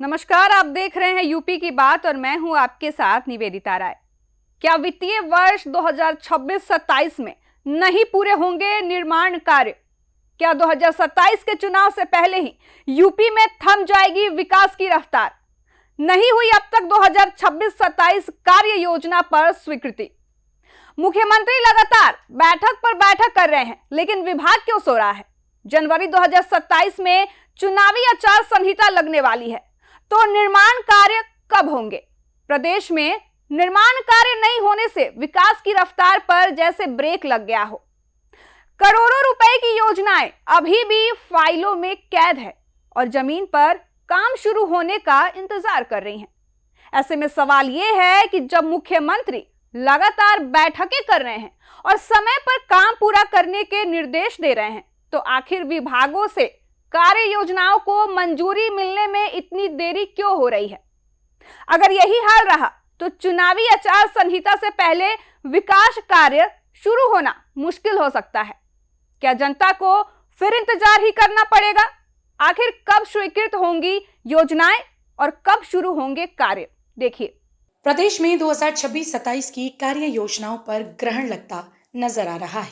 नमस्कार, आप देख रहे हैं यूपी की बात और मैं हूं आपके साथ निवेदिता राय। क्या वित्तीय वर्ष 2026-27 में नहीं पूरे होंगे निर्माण कार्य? क्या 2027 के चुनाव से पहले ही यूपी में थम जाएगी विकास की रफ्तार? नहीं हुई अब तक 2026-27 कार्य योजना पर स्वीकृति। मुख्यमंत्री लगातार बैठक पर बैठक कर रहे हैं, लेकिन विभाग क्यों सो रहा है? जनवरी 2027 में चुनावी आचार संहिता लगने वाली है, तो निर्माण कार्य कब होंगे? प्रदेश में निर्माण कार्य नहीं होने से विकास की रफ्तार पर जैसे ब्रेक लग गया हो। करोड़ों रुपए की योजनाएं अभी भी फाइलों में कैद है और जमीन पर काम शुरू होने का इंतजार कर रही हैं। ऐसे में सवाल यह है कि जब मुख्यमंत्री लगातार बैठकें कर रहे हैं और समय पर काम पूरा करने के निर्देश दे रहे हैं, तो आखिर विभागों से कार्य योजनाओं को मंजूरी मिलने में इतनी देरी क्यों हो रही है? अगर यही हाल रहा तो चुनावी आचार संहिता से पहले विकास कार्य शुरू होना मुश्किल हो सकता है। क्या जनता को फिर इंतजार ही करना पड़ेगा? आखिर कब स्वीकृत होंगी योजनाएं और कब शुरू होंगे कार्य? देखिए, प्रदेश में 2026-27 की कार्य योजनाओं पर ग्रहण लगता नजर आ रहा है।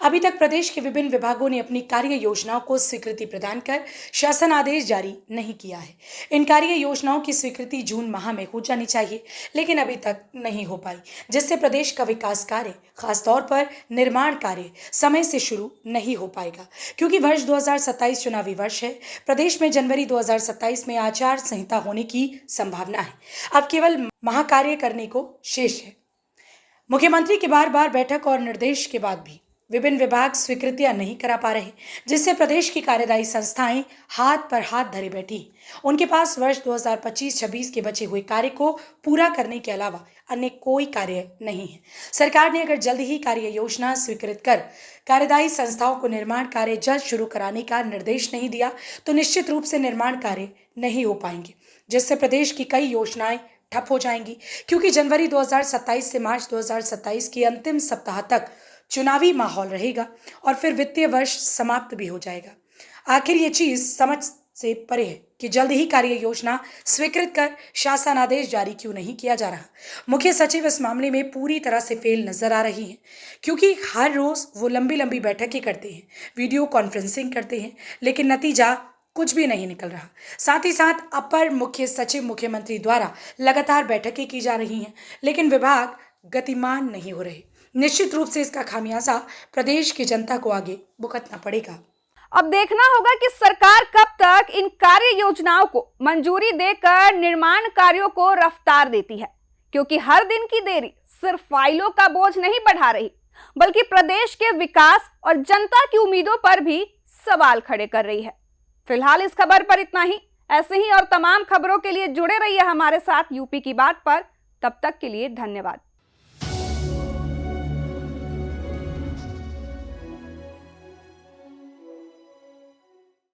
अभी तक प्रदेश के विभिन्न विभागों ने अपनी कार्य योजनाओं को स्वीकृति प्रदान कर शासन आदेश जारी नहीं किया है। इन कार्य योजनाओं की स्वीकृति जून माह में हो जानी चाहिए, लेकिन अभी तक नहीं हो पाई, जिससे प्रदेश का विकास कार्य, खासतौर पर निर्माण कार्य समय से शुरू नहीं हो पाएगा। क्योंकि वर्ष 2027 चुनावी वर्ष है, प्रदेश में जनवरी 2027 में आचार संहिता होने की संभावना है। अब केवल महाकार्य करने को शेष है। मुख्यमंत्री के बार बार बैठक और निर्देश के बाद भी विभिन्न विभाग स्वीकृतियां नहीं करा पा रहे, जिससे प्रदेश की कार्यदायी संस्थाएं हाथ पर हाथ धरे बैठी। उनके पास वर्ष 2025-26 के बचे हुए कार्य को पूरा करने के अलावा अन्य कोई कार्य नहीं है। सरकार ने अगर जल्द ही कार्य योजना स्वीकृत कर कार्यदायी संस्थाओं को निर्माण कार्य जल्द शुरू कराने का निर्देश नहीं दिया, तो निश्चित रूप से निर्माण कार्य नहीं हो पाएंगे, जिससे प्रदेश की कई योजनाएं ठप हो जाएंगी। क्योंकि जनवरी 2027 से मार्च 2027 के अंतिम सप्ताह तक चुनावी माहौल रहेगा और फिर वित्तीय वर्ष समाप्त भी हो जाएगा। आखिर ये चीज समझ से परे है कि जल्द ही कार्य योजना स्वीकृत कर शासन आदेश जारी क्यों नहीं किया जा रहा। मुख्य सचिव इस मामले में पूरी तरह से फेल नजर आ रही हैं, क्योंकि हर रोज वो लंबी बैठकें करते हैं, वीडियो कॉन्फ्रेंसिंग करते हैं, लेकिन नतीजा कुछ भी नहीं निकल रहा। साथ ही साथ अपर मुख्य सचिव मुख्यमंत्री द्वारा लगातार बैठकें की जा रही हैं, लेकिन विभाग गतिमान नहीं हो रहे। निश्चित रूप से इसका खामियाजा प्रदेश की जनता को आगे भुगतना पड़ेगा। अब देखना होगा कि सरकार कब तक इन कार्य योजनाओं को मंजूरी देकर निर्माण कार्यों को रफ्तार देती है, क्योंकि हर दिन की देरी सिर्फ फाइलों का बोझ नहीं बढ़ा रही, बल्कि प्रदेश के विकास और जनता की उम्मीदों पर भी सवाल खड़े कर रही है। फिलहाल इस खबर पर इतना ही। ऐसे ही और तमाम खबरों के लिए जुड़े रहिए हमारे साथ यूपी की बात पर। तब तक के लिए धन्यवाद।